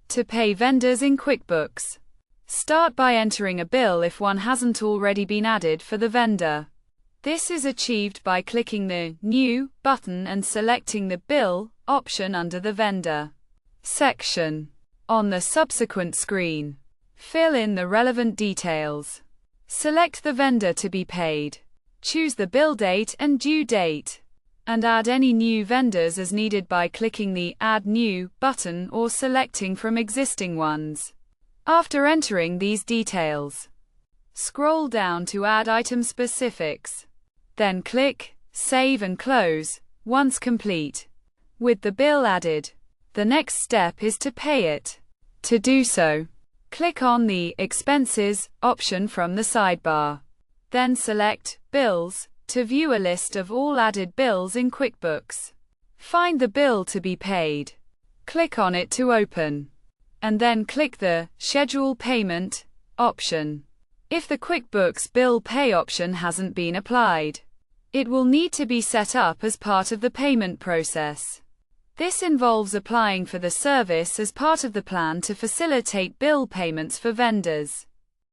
To pay vendors in QuickBooks. Start by entering a bill if one hasn't already been added for the vendor. This is achieved by clicking the New button and selecting the Bill option under the Vendor section. On the subsequent screen, fill in the relevant details. Select the vendor to be paid. Choose the bill date and due date, and add any new vendors as needed by clicking the Add New button or selecting from existing ones. After entering these details, scroll down to add item specifics. Then click Save and Close once complete. With the bill added, the next step is to pay it. To do so, click on the Expenses option from the sidebar. Then select Bills to view a list of all added bills in QuickBooks. Find the bill to be paid. Click on it to open, and then click the Schedule Payment option. If the QuickBooks Bill Pay option hasn't been applied, it will need to be set up as part of the payment process. This involves applying for the service as part of the plan to facilitate bill payments for vendors.